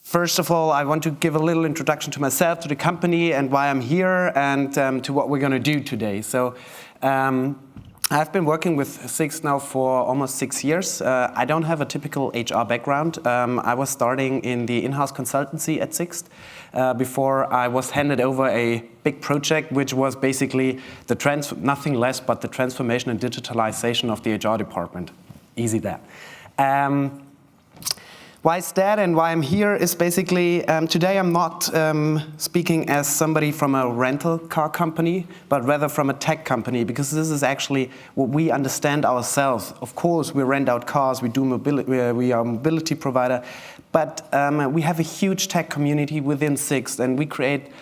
First of all, I want to give a little introduction to myself, to the company, and why I'm here, and to what we're going to do today. So, I've been working with Sixt now for almost 6 years. I don't have a typical HR background. I was starting in the in-house consultancy at Sixt before I was handed over a big project, which was basically nothing less but the transformation and digitalization of the HR department. Easy that. Why is that and why I'm here is basically, today I'm not speaking as somebody from a rental car company, but rather from a tech company, because this is actually what we understand ourselves. Of course, we rent out cars, we are a mobility provider, but we have a huge tech community within Sixt, and we create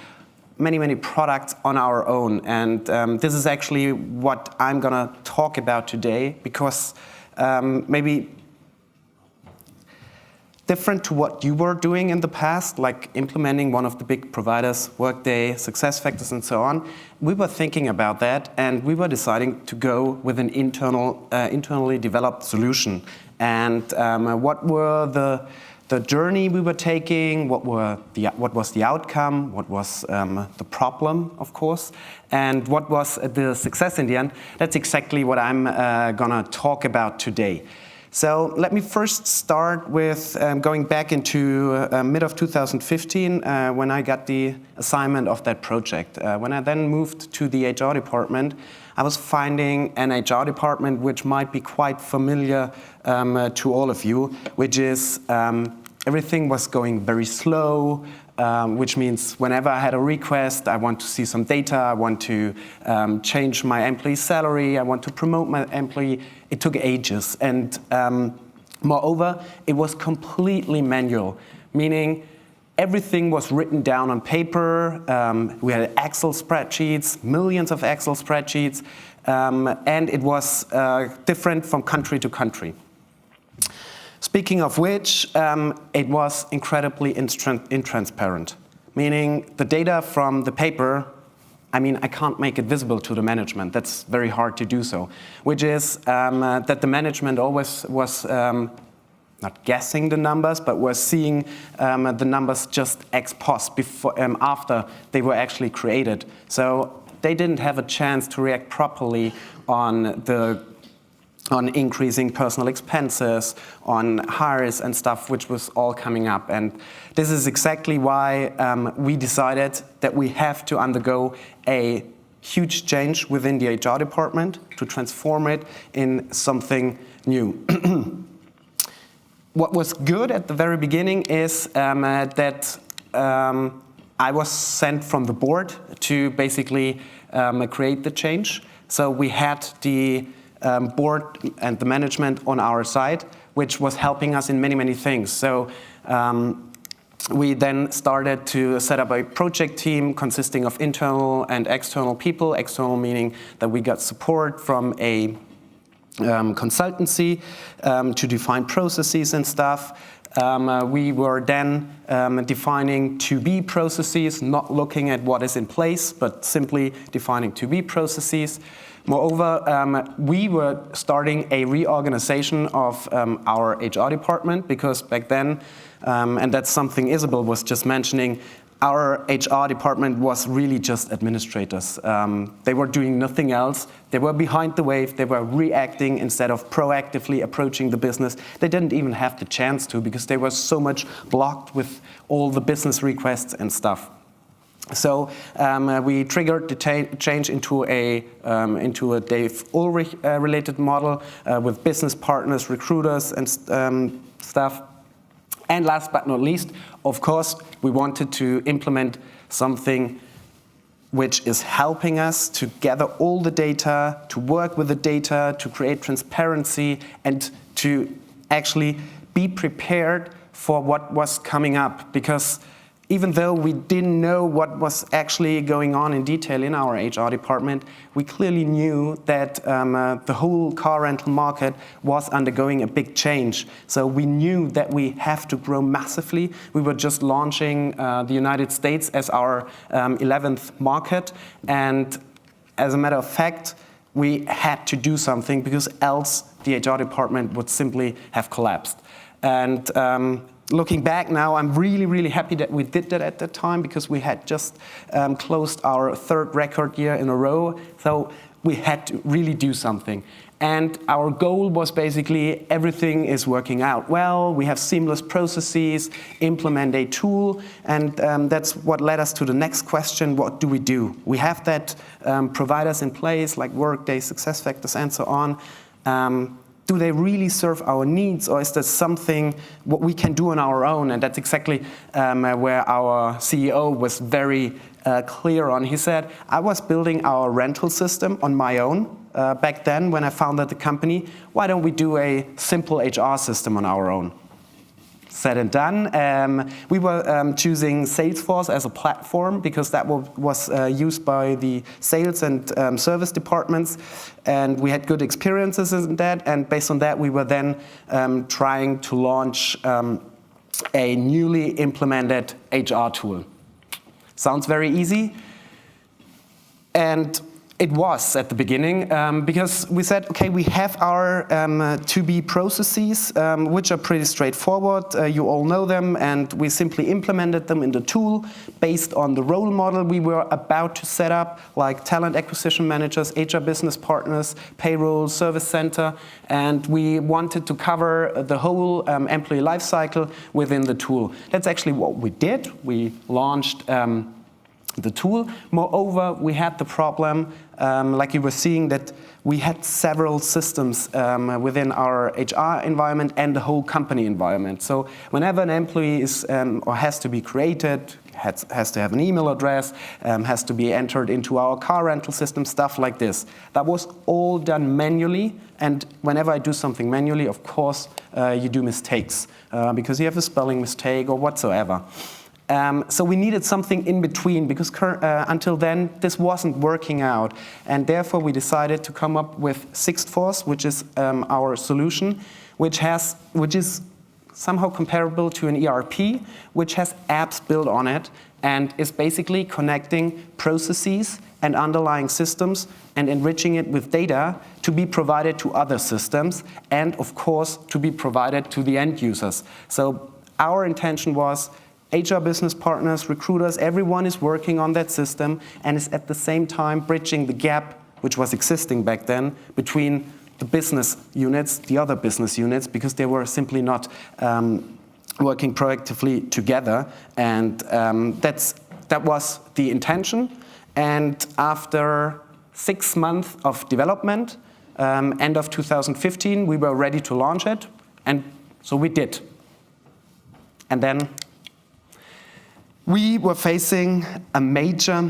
many products on our own. And this is actually what I'm gonna talk about today, because maybe different to what you were doing in the past, like implementing one of the big providers, Workday, SuccessFactors, and so on. We were thinking about that, and we were deciding to go with an internally developed solution. And what were the journey we were taking? What was the outcome? What was the problem, of course? And what was the success in the end? That's exactly what I'm gonna talk about today. So let me first start with going back into mid of 2015 when I got the assignment of that project. When I then moved to the HR department, I was finding an HR department which might be quite familiar to all of you, which is everything was going very slow, which means whenever I had a request, I want to see some data, I want to change my employee's salary, I want to promote my employee. It took ages, and moreover, it was completely manual, meaning everything was written down on paper. We had Excel spreadsheets, millions of Excel spreadsheets, and it was different from country to country. Speaking of which, it was incredibly intransparent, meaning the data from the paper, I mean, I can't make it visible to the management. That's very hard to do so, which is that the management always was not guessing the numbers, but was seeing the numbers just ex post, after they were actually created. So they didn't have a chance to react properly on increasing personal expenses, on hires and stuff, which was all coming up. And this is exactly why we decided that we have to undergo a huge change within the HR department to transform it in something new. What was good at the very beginning is that I was sent from the board to basically create the change. So we had the board and the management on our side, which was helping us in many things. So we then started to set up a project team consisting of internal and external people. External meaning that we got support from a consultancy to define processes and stuff. We were then defining to-be processes, not looking at what is in place, but simply defining to-be processes. Moreover, we were starting a reorganization of our HR department, because back then, and that's something Isabel was just mentioning, our HR department was really just administrators. They were doing nothing else. They were behind the wave. They were reacting instead of proactively approaching the business. They didn't even have the chance to, because they were so much blocked with all the business requests and stuff. So we triggered the change into a Dave Ulrich related model with business partners, recruiters, and stuff. And last but not least, of course, we wanted to implement something which is helping us to gather all the data, to work with the data, to create transparency, and to actually be prepared for what was coming up. Because even though we didn't know what was actually going on in detail in our HR department, we clearly knew that the whole car rental market was undergoing a big change. So we knew that we have to grow massively. We were just launching the United States as our 11th market. And as a matter of fact, we had to do something, because else the HR department would simply have collapsed. And looking back now, I'm really, really happy that we did that at that time, because we had just closed our 3rd record year in a row. So we had to really do something. And our goal was basically everything is working out well, we have seamless processes, implement a tool, and that's what led us to the next question: what do we do? We have that providers in place like Workday, SuccessFactors, and so on. Do they really serve our needs, or is there something what we can do on our own? And that's exactly where our CEO was very clear on. He said, I was building our rental system on my own back then when I founded the company. Why don't we do a simple HR system on our own? Said and done. We were choosing Salesforce as a platform because that was used by the sales and service departments, and we had good experiences in that, and based on that we were then trying to launch a newly implemented HR tool. Sounds very easy, and it was at the beginning, because we said, okay, we have our to-be processes, which are pretty straightforward. You all know them, and we simply implemented them in the tool based on the role model we were about to set up, like talent acquisition managers, HR business partners, payroll, service center, and we wanted to cover the whole employee life cycle within the tool. That's actually what we did. We launched the tool. Moreover, we had the problem, like you were seeing, that we had several systems within our HR environment and the whole company environment. So whenever an employee is or has to be created, has to have an email address, has to be entered into our car rental system, stuff like this. That was all done manually, and whenever I do something manually, of course, you do mistakes because you have a spelling mistake or whatsoever. So we needed something in between, because until then this wasn't working out, and therefore we decided to come up with Sixtforce, which is our solution, which is somehow comparable to an ERP, which has apps built on it and is basically connecting processes and underlying systems and enriching it with data to be provided to other systems and, of course, to be provided to the end users. So our intention was HR business partners, recruiters, everyone is working on that system and is at the same time bridging the gap, which was existing back then, between the business units, the other business units, because they were simply not working proactively together. And that was the intention. And after 6 months of development, end of 2015, we were ready to launch it. And so we did. And then we were facing a major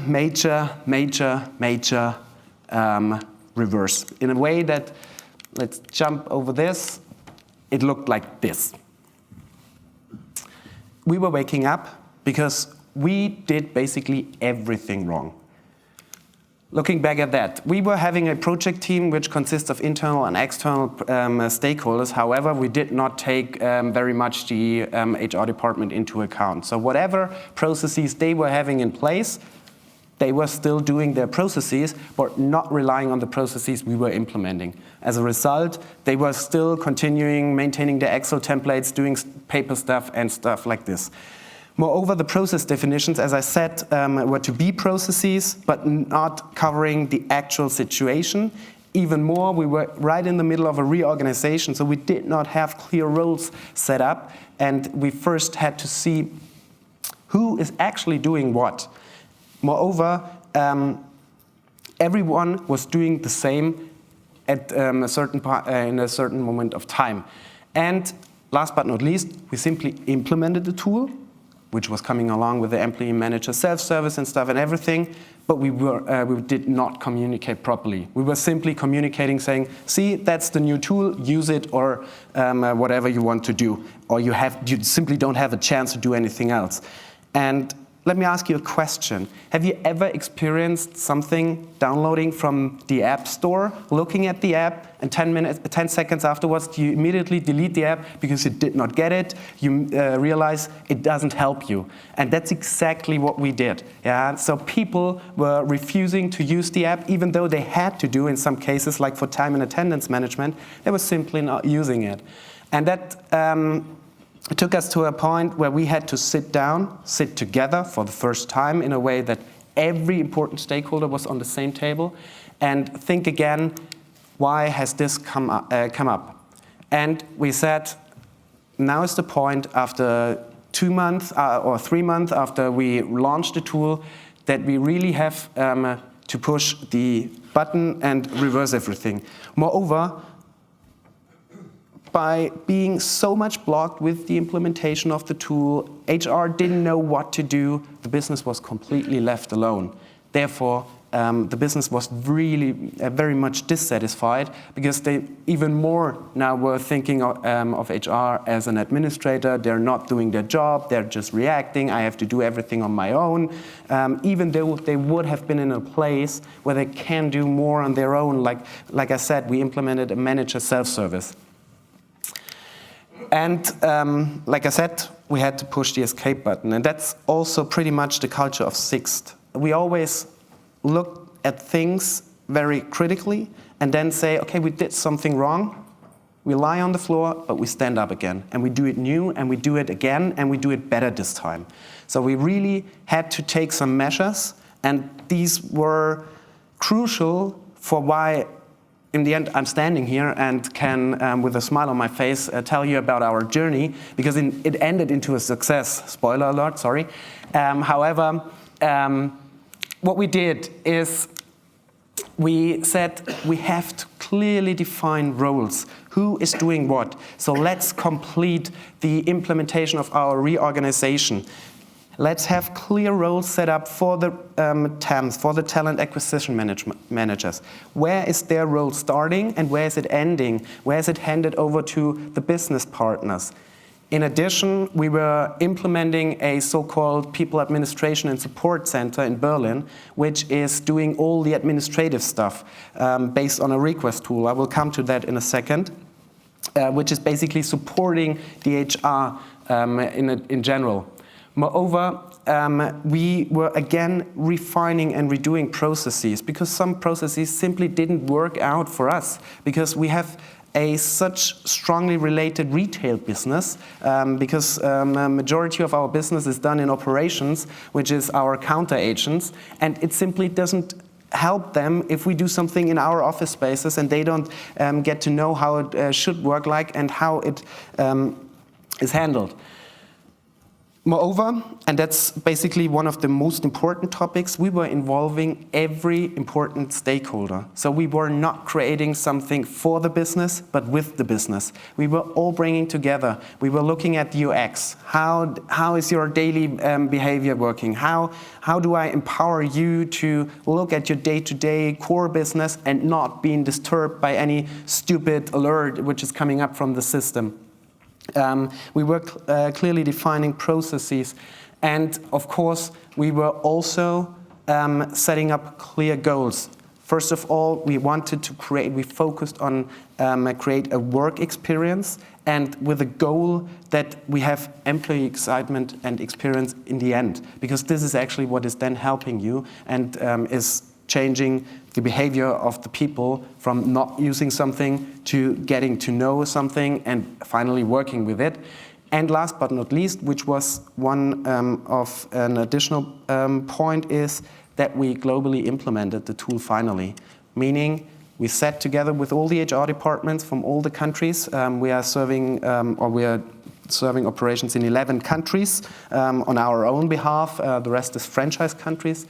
reverse, in a way that, let's jump over this, it looked like this. We were waking up because we did basically everything wrong. Looking back at that, we were having a project team which consists of internal and external stakeholders. However, we did not take very much the HR department into account. So whatever processes they were having in place, they were still doing their processes, but not relying on the processes we were implementing. As a result, they were still continuing maintaining their Excel templates, doing paper stuff and stuff like this. Moreover, the process definitions, as I said, were to-be processes, but not covering the actual situation. Even more, we were right in the middle of a reorganization, so we did not have clear roles set up, and we first had to see who is actually doing what. Moreover, everyone was doing the same at a certain in a certain moment of time. And last but not least, we simply implemented the tool, which was coming along with the employee manager self-service and stuff and everything, but we did not communicate properly. We were simply communicating, saying, see, that's the new tool, use it, or whatever you want to do, or you simply don't have a chance to do anything else. And let me ask you a question. Have you ever experienced something downloading from the App Store, looking at the app, and 10 seconds afterwards, you immediately delete the app because you did not get it, you realize it doesn't help you. And that's exactly what we did. Yeah? So people were refusing to use the app, even though they had to do in some cases, like for time and attendance management, they were simply not using it. And that it took us to a point where we had to sit together for the first time in a way that every important stakeholder was on the same table and think again, why has this come up? And we said, now is the point after 2 months or 3 months after we launched the tool that we really have to push the button and reverse everything. Moreover, by being so much blocked with the implementation of the tool, HR didn't know what to do. The business was completely left alone. Therefore, the business was really very much dissatisfied because they even more now were thinking of HR as an administrator. They're not doing their job, they're just reacting. I have to do everything on my own. Even though they would have been in a place where they can do more on their own. Like I said, we implemented a manager self-service. And like I said, we had to push the escape button. And that's also pretty much the culture of Sixt. We always look at things very critically and then say, okay, we did something wrong. We lie on the floor, but we stand up again. And we do it new, and we do it again, and we do it better this time. So we really had to take some measures, and these were crucial for why in the end, I'm standing here and can, with a smile on my face, tell you about our journey, because it ended into a success. Spoiler alert, sorry. However, what we did is we said we have to clearly define roles. Who is doing what? So let's complete the implementation of our reorganization. Let's have clear roles set up for the TAMs, for the talent acquisition managers. Where is their role starting and where is it ending? Where is it handed over to the business partners? In addition, we were implementing a so-called People Administration and Support Center in Berlin, which is doing all the administrative stuff based on a request tool. I will come to that in a second, which is basically supporting the HR in general. Moreover, we were again refining and redoing processes because some processes simply didn't work out for us because we have a such strongly related retail business because a majority of our business is done in operations, which is our counter agents, and it simply doesn't help them if we do something in our office spaces and they don't get to know how it should work like and how it is handled. Moreover, and that's basically one of the most important topics, we were involving every important stakeholder. So we were not creating something for the business, but with the business. We were all bringing together. We were looking at UX. How is your daily behavior working? How do I empower you to look at your day-to-day core business and not being disturbed by any stupid alert which is coming up from the system? We were clearly defining processes, and of course we were also setting up clear goals. First of all, we focused on create a work experience, and with a goal that we have employee excitement and experience in the end, because this is actually what is then helping you and is changing the behavior of the people from not using something to getting to know something and finally working with it. And last but not least, which was one of an additional point, is that we globally implemented the tool finally, meaning we sat together with all the HR departments from all the countries. We are serving operations in 11 countries on our own behalf. The rest is franchise countries.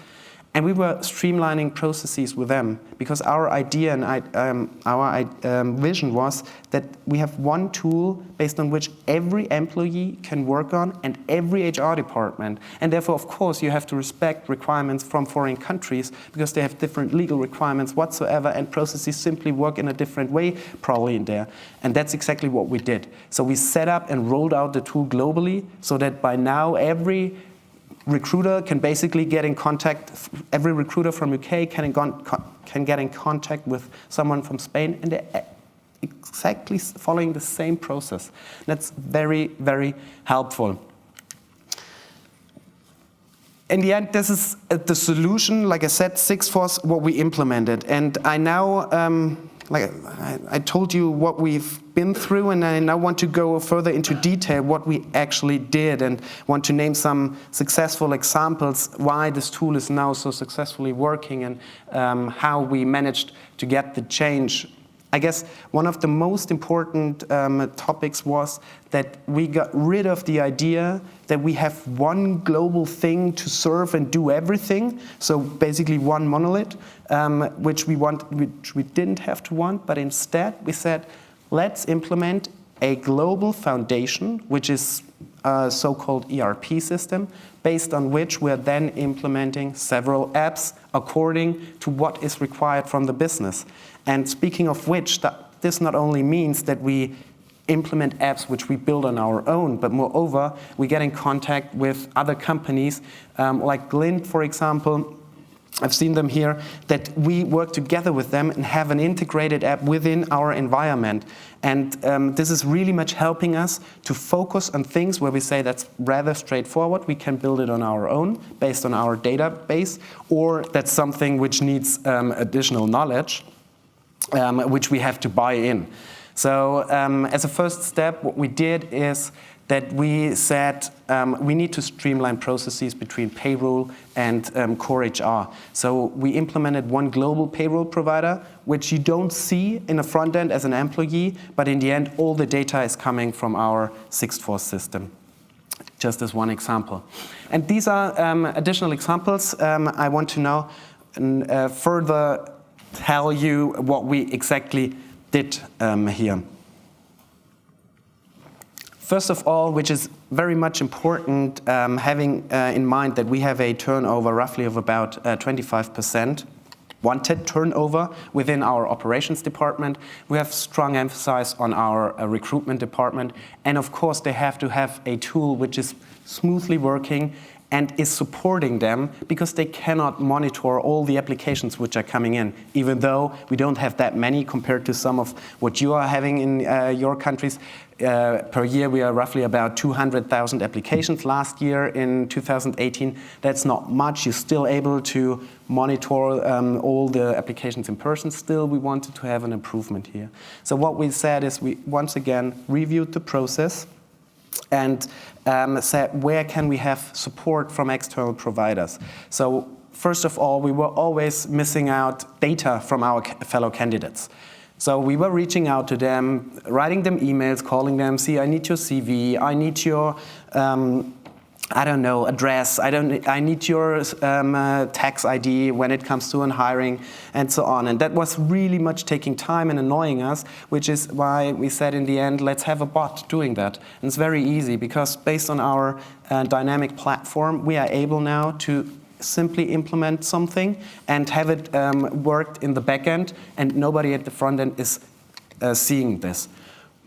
And we were streamlining processes with them because our idea and our vision was that we have one tool based on which every employee can work on and every HR department. And therefore, of course, you have to respect requirements from foreign countries because they have different legal requirements whatsoever, and processes simply work in a different way probably in there. And that's exactly what we did. So we set up and rolled out the tool globally so that by now every recruiter can basically get in contact, every recruiter from UK can get in contact with someone from Spain, and they're exactly following the same process. That's very, very helpful. In the end, this is the solution. Like I said, Sixt was what we implemented. And I now like I told you what we've been through, and I now want to go further into detail what we actually did and want to name some successful examples why this tool is now so successfully working and how we managed to get the change. I guess one of the most important topics was that we got rid of the idea that we have one global thing to serve and do everything. So basically one monolith, which we didn't have to want, but instead we said, let's implement a global foundation, which is a so-called ERP system, based on which we're then implementing several apps according to what is required from the business. And speaking of which, this not only means that we implement apps which we build on our own, but moreover, we get in contact with other companies, like Glint, for example. I've seen them here, that we work together with them and have an integrated app within our environment. And this is really much helping us to focus on things where we say that's rather straightforward. We can build it on our own based on our database, or that's something which needs additional knowledge, which we have to buy in. So as a first step, what we did is that we said we need to streamline processes between payroll and core HR. So we implemented one global payroll provider, which you don't see in the front end as an employee, but in the end, all the data is coming from our Sixt system, just as one example. And these are additional examples. I want to now further tell you what we exactly did here. First of all, which is very much important, having in mind that we have a turnover roughly of about 25%, wanted turnover within our operations department. We have strong emphasis on our recruitment department. And of course, they have to have a tool which is smoothly working and is supporting them, because they cannot monitor all the applications which are coming in, even though we don't have that many compared to some of what you are having in your countries. Per year, we are roughly about 200,000 applications. Last year, in 2018, that's not much. You're still able to monitor all the applications in person. Still, we wanted to have an improvement here. So what we said is we once again reviewed the process and said, where can we have support from external providers? So first of all, we were always missing out data from our fellow candidates. So we were reaching out to them, writing them emails, calling them, see, I need your CV, I need your, I don't know, address, I need your tax ID when it comes to hiring, and so on. And that was really much taking time and annoying us, which is why we said in the end, let's have a bot doing that. And it's very easy, because based on our dynamic platform, we are able now to simply implement something and have it worked in the back end, and nobody at the front end is seeing this.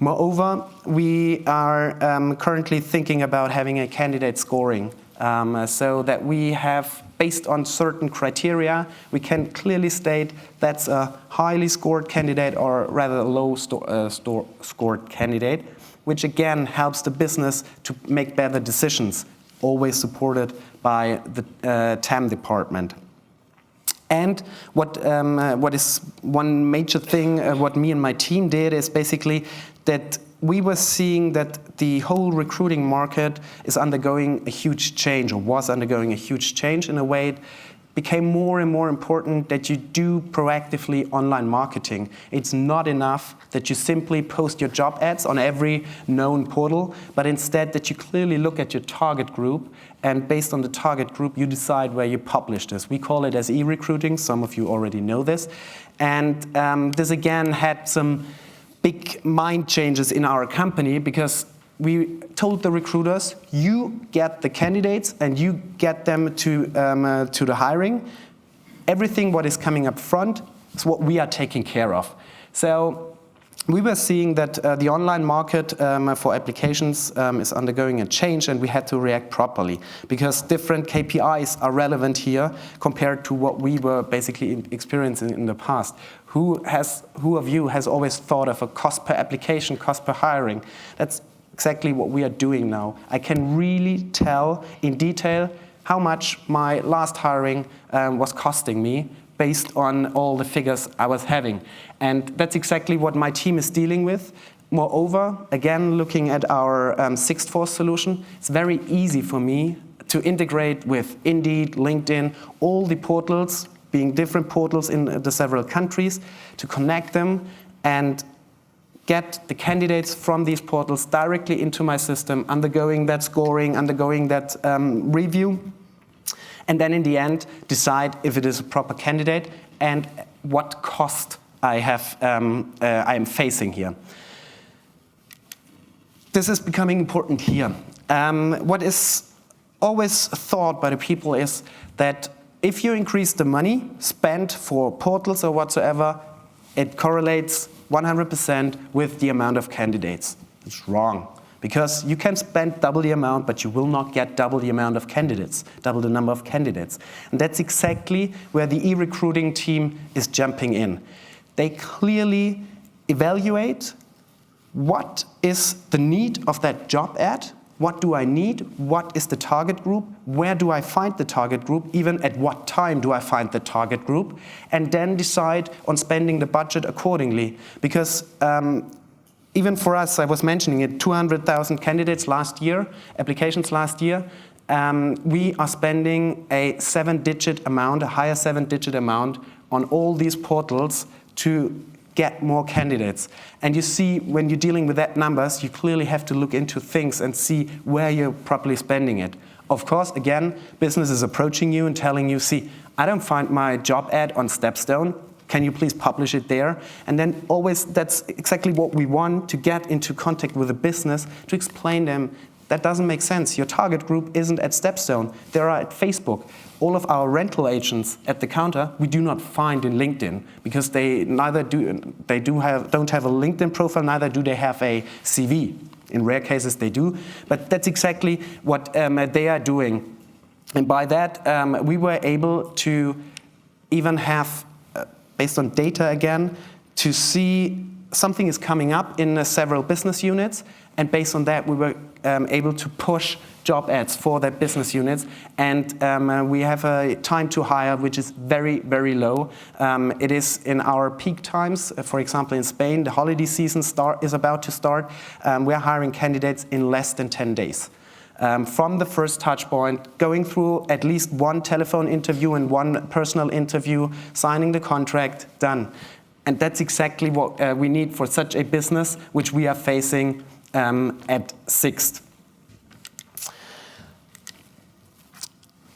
Moreover, we are currently thinking about having a candidate scoring, so that we have, based on certain criteria, we can clearly state that's a highly scored candidate or rather a low scored candidate, which again helps the business to make better decisions, always supported by the TAM department. And what is one major thing, what me and my team did, is basically that we were seeing that the whole recruiting market is undergoing a huge change, or was undergoing a huge change in a way. It became more and more important that you do proactively online marketing. It's not enough that you simply post your job ads on every known portal, but instead that you clearly look at your target group, and based on the target group, you decide where you publish this. We call it as Erecruiting. Some of you already know this. And this again had some big mind changes in our company, because we told the recruiters, you get the candidates and you get them to the hiring. Everything what is coming up front is what we are taking care of. So we were seeing that the online market for applications is undergoing a change, and we had to react properly, because different KPIs are relevant here compared to what we were basically experiencing in the past. Who of you has always thought of a cost per application, cost per hiring? That's exactly what we are doing now. I can really tell in detail how much my last hiring was costing me based on all the figures I was having. And that's exactly what my team is dealing with. Moreover, again, looking at our Sixt Force solution, it's very easy for me to integrate with Indeed, LinkedIn, all the portals, being different portals in the several countries, to connect them and get the candidates from these portals directly into my system, undergoing that scoring, undergoing that review, and then in the end decide if it is a proper candidate and what cost I am facing here. This is becoming important here. What is always thought by the people is that if you increase the money spent for portals or whatsoever, it correlates 100% with the amount of candidates. It's wrong, because you can spend double the amount, but you will not get double the amount of candidates, double the number of candidates. And that's exactly where the e-recruiting team is jumping in. They clearly evaluate what is the need of that job ad, what do I need, what is the target group, where do I find the target group, even at what time do I find the target group, and then decide on spending the budget accordingly. Because even for us, I was mentioning it, 200,000 candidates last year, applications last year, we are spending a higher 7-digit amount on all these portals to get more candidates. And you see, when you're dealing with that numbers, you clearly have to look into things and see where you're properly spending it. Of course, again, business is approaching you and telling you, see, I don't find my job ad on Stepstone. Can you please publish it there? And then always, that's exactly what we want, to get into contact with the business, to explain them, that doesn't make sense. Your target group isn't at Stepstone. They are at Facebook. All of our rental agents at the counter, we do not find in LinkedIn, because they don't have a LinkedIn profile, neither do they have a CV. In rare cases they do, but that's exactly what they are doing. And by that, we were able to even have, based on data again, to see something is coming up in several business units, and based on that we were able to push job ads for that business units, and we have a time to hire which is very, very low. It is in our peak times. For example, in Spain, the holiday season is about to start. We're hiring candidates in less than 10 days. From the first touch point, going through at least one telephone interview and one personal interview, signing the contract, done. And that's exactly what we need for such a business which we are facing at Sixt.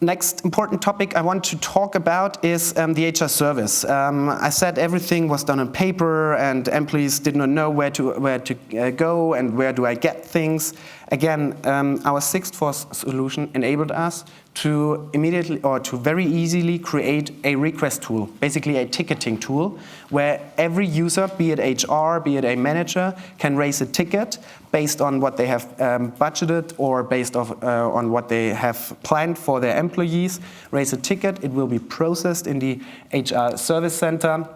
Next important topic I want to talk about is the HR service. I said everything was done on paper and employees did not know where to go and where do I get things. Again, our Sixt Force solution enabled us to immediately or to very easily create a request tool, basically a ticketing tool, where every user, be it HR, be it a manager, can raise a ticket based on what they have budgeted or based on what they have planned for their employees. Raise a ticket, it will be processed in the HR service center,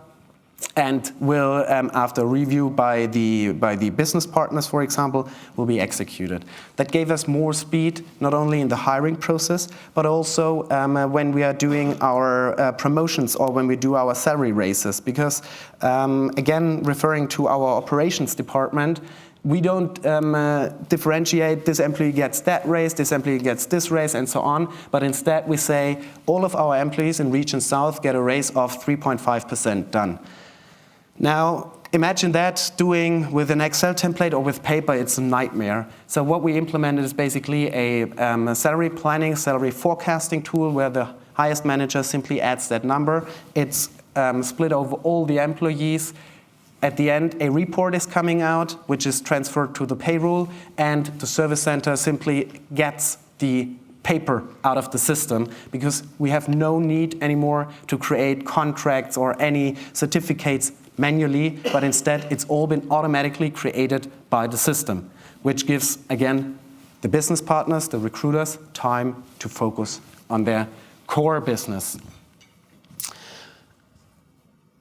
and will, after review by the business partners, for example, will be executed. That gave us more speed, not only in the hiring process, but also when we are doing our promotions or when we do our salary raises. Because, again, referring to our operations department, we don't differentiate, this employee gets that raise, this employee gets this raise, and so on. But instead, we say all of our employees in Region South get a raise of 3.5%, done. Now, imagine that doing with an Excel template or with paper, it's a nightmare. So what we implemented is basically a salary planning, salary forecasting tool where the highest manager simply adds that number. It's split over all the employees. At the end, a report is coming out, which is transferred to the payroll, and the service center simply gets the paper out of the system, because we have no need anymore to create contracts or any certificates manually, but instead it's all been automatically created by the system, which gives, again, the business partners, the recruiters, time to focus on their core business.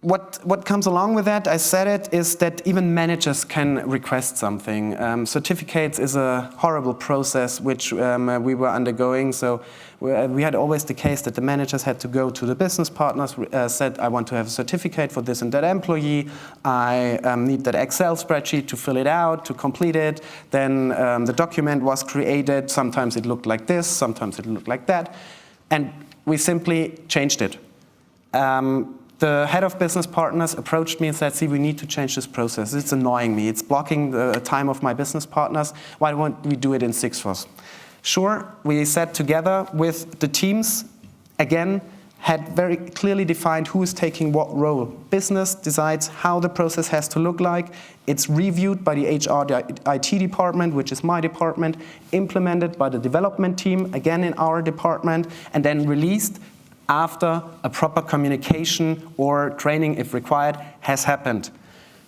what comes along with that, I said it, is that even managers can request something. Certificates is a horrible process which we were undergoing. So we had always the case that the managers had to go to the business partners, said, I want to have a certificate for this and that employee. I need that Excel spreadsheet to fill it out, to complete it. Then the document was created. Sometimes it looked like this, sometimes it looked like that. And we simply changed it. The head of business partners approached me and said, see, we need to change this process. It's annoying me. It's blocking the time of my business partners. Why don't we do it in Sixtforce? Sure, we sat together with the teams, again, had very clearly defined who is taking what role. Business decides how the process has to look like. It's reviewed by the HR, IT department, which is my department, implemented by the development team, again in our department, and then released after a proper communication or training, if required, has happened.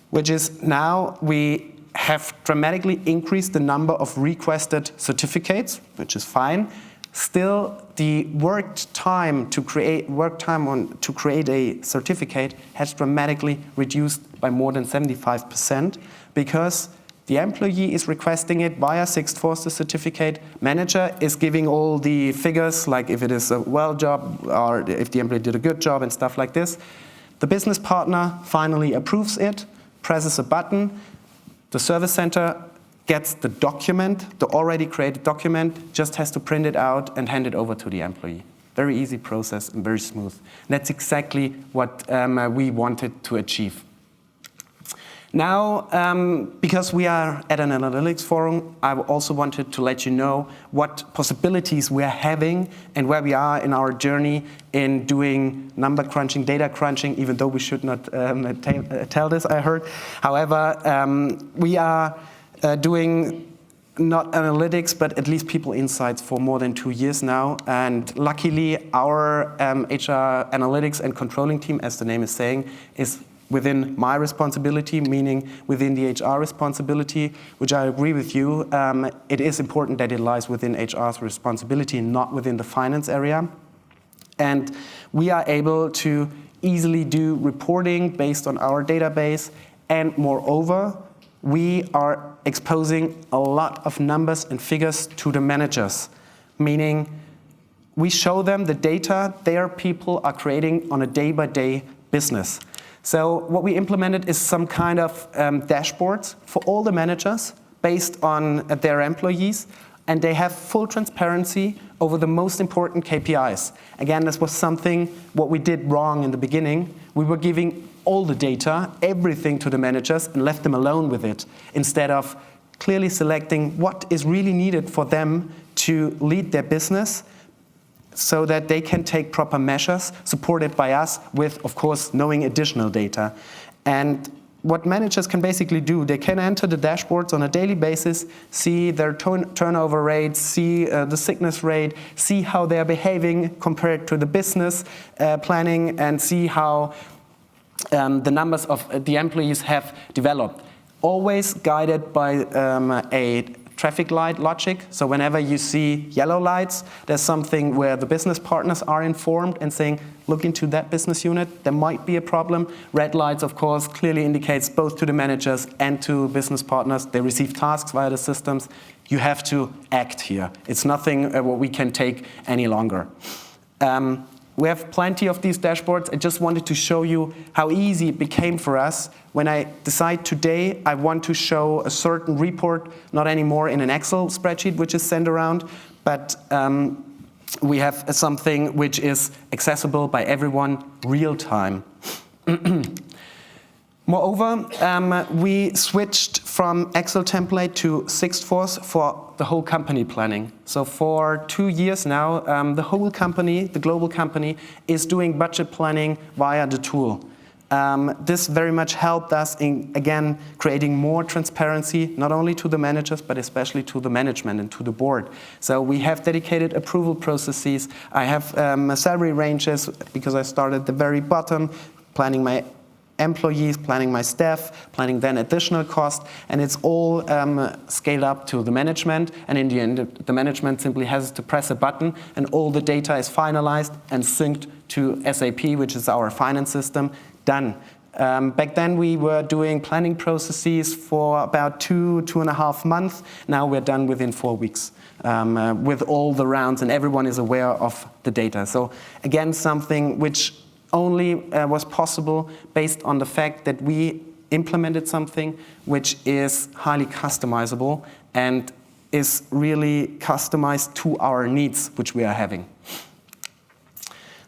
Which is now we have dramatically increased the number of requested certificates, which is fine. Still, the worked time to create a certificate has dramatically reduced by more than 75% because the employee is requesting it via Sixtforce, the certificate. Manager is giving all the figures, like if it is a well job or if the employee did a good job and stuff like this. The business partner finally approves it, presses a button. The service center gets the document, the already created document, just has to print it out and hand it over to the employee. Very easy process and very smooth. And that's exactly what we wanted to achieve. Now, because we are at an analytics forum, I also wanted to let you know what possibilities we're having and where we are in our journey in doing number crunching, data crunching, even though we should not tell this, I heard. However, we are doing not analytics, but at least people insights for more than 2 years now. And luckily, our HR analytics and controlling team, as the name is saying, is within my responsibility, meaning within the HR responsibility, which I agree with you. It is important that it lies within HR's responsibility, not within the finance area. And we are able to easily do reporting based on our database. And moreover, we are exposing a lot of numbers and figures to the managers, meaning we show them the data their people are creating on a day-by-day business. So what we implemented is some kind of dashboards for all the managers based on their employees, and they have full transparency over the most important KPIs. Again, this was something what we did wrong in the beginning. We were giving all the data, everything to the managers and left them alone with it, instead of clearly selecting what is really needed for them to lead their business so that they can take proper measures supported by us with, of course, knowing additional data. And what managers can basically do, they can enter the dashboards on a daily basis, see their turnover rates, see the sickness rate, see how they're behaving compared to the business planning, and see how the numbers of the employees have developed. Always guided by a traffic light logic. So whenever you see yellow lights, there's something where the business partners are informed and saying, look into that business unit, there might be a problem. Red lights, of course, clearly indicates both to the managers and to business partners. They receive tasks via the systems. You have to act here. It's nothing what we can take any longer. We have plenty of these dashboards. I just wanted to show you how easy it became for us when I decide today I want to show a certain report, not anymore in an Excel spreadsheet which is sent around, but we have something which is accessible by everyone real time. Moreover, we switched from Excel template to Sixtforce for the whole company planning. So for 2 years now, the whole company, the global company, is doing budget planning via the tool. This very much helped us in, again, creating more transparency, not only to the managers, but especially to the management and to the board. So we have dedicated approval processes. I have salary ranges because I started at the very bottom, planning my employees, planning my staff, planning then additional cost, and it's all scaled up to the management, and in the end the management simply has to press a button and all the data is finalized and synced to SAP, which is our finance system, done. Back then we were doing planning processes for about 2.5 months. Now we're done within 4 weeks with all the rounds, and everyone is aware of the data. So again, something which only was possible based on the fact that we implemented something which is highly customizable and is really customized to our needs which we are having.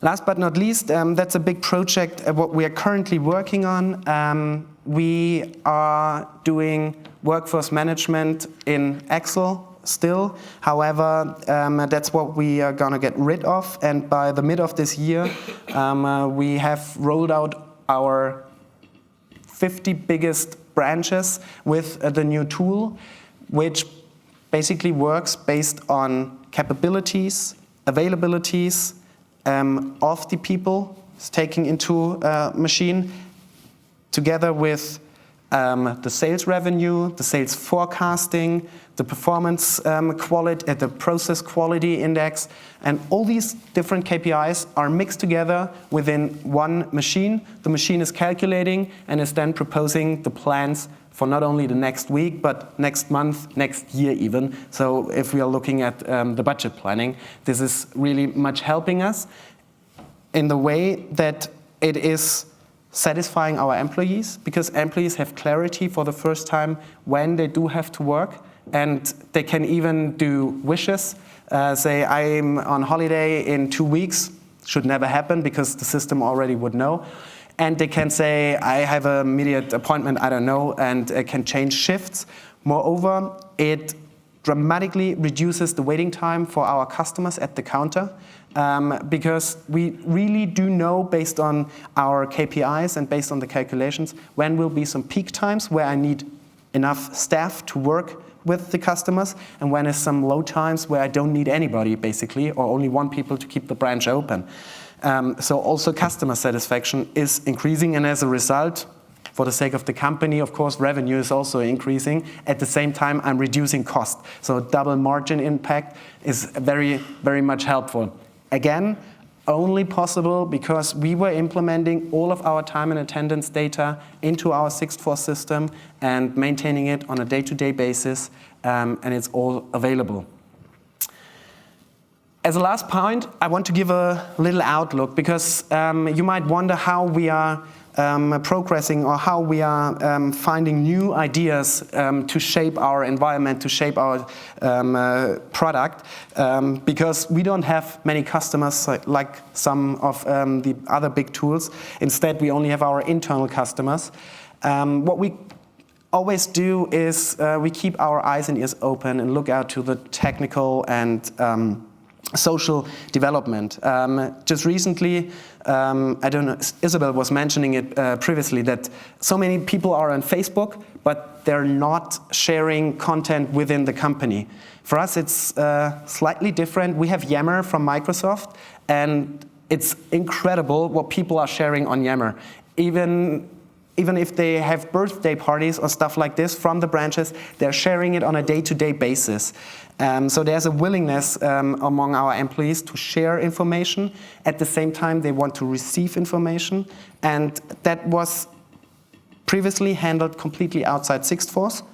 Last but not least, that's a big project what we are currently working on. We are doing workforce management in Excel still. However, that's what we are going to get rid of, and by the mid of this year we have rolled out our 50 biggest branches with the new tool, which basically works based on capabilities, availabilities of the people taking into machine, together with the sales revenue, the sales forecasting, the performance quality, the process quality index, and all these different KPIs are mixed together within one machine. The machine is calculating and is then proposing the plans for not only the next week, but next month, next year even. So if we are looking at the budget planning, this is really much helping us in the way that it is satisfying our employees, because employees have clarity for the first time when they do have to work, and they can even do wishes. Say, I'm on holiday in 2 weeks, should never happen because the system already would know. And they can say, I have an immediate appointment, I don't know, and can change shifts. Moreover, it dramatically reduces the waiting time for our customers at the counter, because we really do know, based on our KPIs and based on the calculations, when will be some peak times where I need enough staff to work with the customers, and when is some low times where I don't need anybody, basically, or only one people to keep the branch open. So also customer satisfaction is increasing, and as a result, for the sake of the company, of course, revenue is also increasing. At the same time, I'm reducing cost. So double margin impact is very, very much helpful. Again, only possible because we were implementing all of our time and attendance data into our Sixt system and maintaining it on a day-to-day basis, and it's all available. As a last point, I want to give a little outlook, because you might wonder how we are progressing, or how we are finding new ideas to shape our environment, to shape our product, because we don't have many customers like some of the other big tools. Instead, we only have our internal customers. What we always do is we keep our eyes and ears open and look out to the technical and social development. Just recently, I don't know, Isabel was mentioning it previously, that so many people are on Facebook, but they're not sharing content within the company. For us, it's slightly different. We have Yammer from Microsoft, and it's incredible what people are sharing on Yammer. Even if they have birthday parties or stuff like this from the branches, they're sharing it on a day-to-day basis. So there's a willingness among our employees to share information. At the same time, they want to receive information. And that was previously handled completely outside Sixt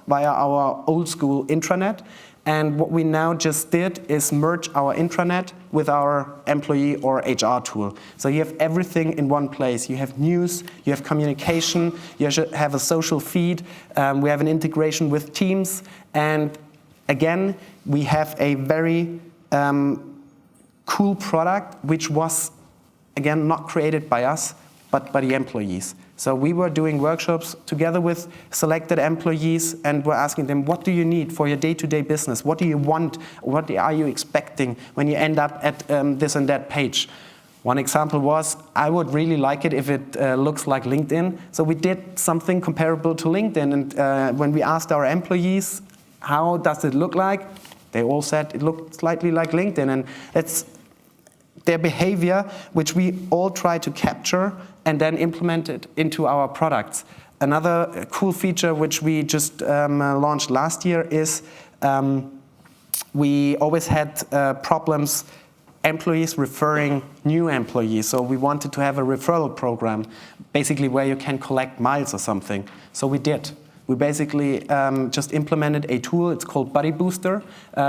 via our old school intranet. And what we now just did is merge our intranet with our employee or HR tool. So you have everything in one place. You have news, you have communication, you have a social feed, we have an integration with Teams, and again, we have a very cool product which was, again, not created by us, but by the employees. So we were doing workshops together with selected employees, and we're asking them, what do you need for your day-to-day business? What do you want? What are you expecting when you end up at this and that page? One example was, I would really like it if it looks like LinkedIn. So we did something comparable to LinkedIn, and when we asked our employees, how does it look like? They all said it looked slightly like LinkedIn, and it's their behavior, which we all try to capture and then implement it into our products. Another cool feature which we just launched last year is we always had problems employees referring new employees. So we wanted to have a referral program, basically where you can collect miles or something. So we did. We basically just implemented a tool. It's called Buddy Booster.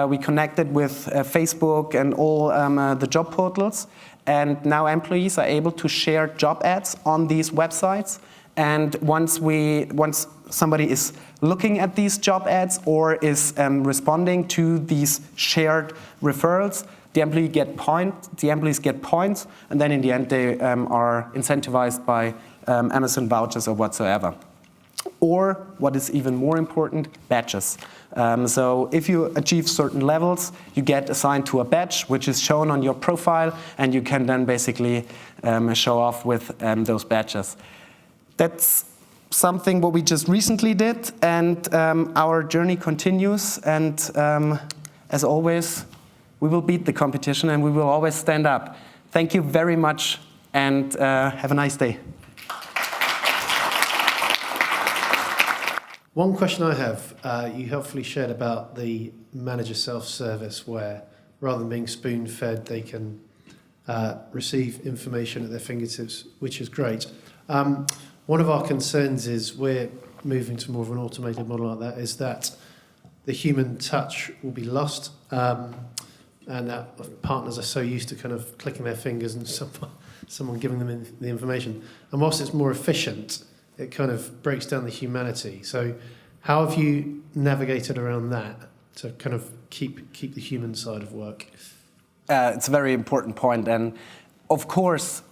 We connected with Facebook and all the job portals. And now employees are able to share job ads on these websites. And once somebody is looking at these job ads or is responding to these shared referrals, the employees get points, and then in the end they are incentivized by Amazon vouchers or whatsoever. Or, what is even more important, badges. So if you achieve certain levels, you get assigned to a badge, which is shown on your profile, and you can then basically show off with those badges. That's something what we just recently did, and our journey continues. And as always, we will beat the competition, and we will always stand up. Thank you very much, and have a nice day. One question I have, you helpfully shared about the manager self-service, where rather than being spoon-fed, they can receive information at their fingertips, which is great. One of our concerns is we're moving to more of an automated model like that, is that the human touch will be lost, and that partners are so used to kind of clicking their fingers and someone giving them the information. And whilst it's more efficient, it kind of breaks down the humanity. So how have you navigated around that to kind of keep the human side of work? It's a very important point. And of course,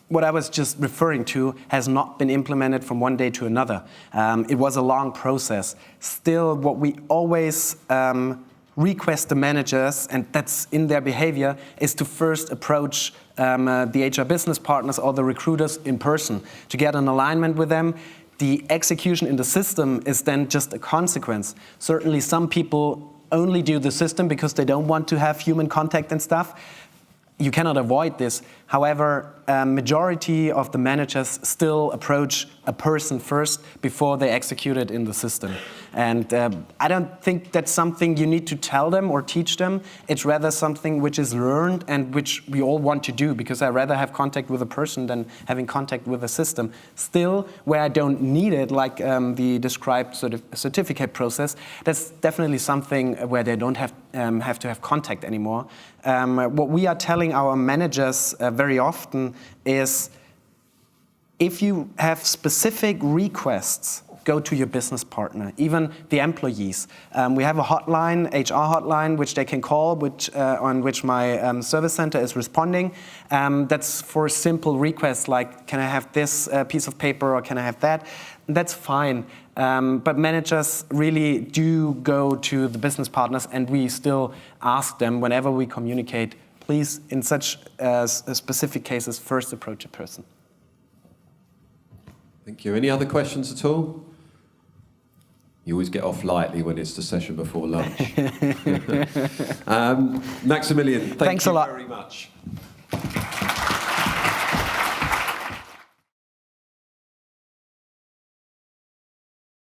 what I was just referring to has not been implemented from one day to another. It was a long process. Still, what we always request the managers, and that's in their behavior, is to first approach the HR business partners or the recruiters in person to get an alignment with them. The execution in the system is then just a consequence. Certainly some people only do the system because they don't want to have human contact and stuff. You cannot avoid this. However, majority of the managers still approach a person first before they execute it in the system. And I don't think that's something you need to tell them or teach them. It's rather something which is learned and which we all want to do, because I'd rather have contact with a person than having contact with a system. Still, where I don't need it, like the described sort of certificate process, that's definitely something where they don't have to have contact anymore. What we are telling our managers very often is, if you have specific requests, go to your business partner, even the employees. We have a hotline, HR hotline, which they can call, on which my service center is responding. That's for simple requests like, can I have this piece of paper or can I have that? That's fine. But managers really do go to the business partners, and we still ask them whenever we communicate, please, in such specific cases, first approach a person. Thank you. Any other questions at all? You always get off lightly when it's the session before lunch. Maximilian, thanks a lot very much.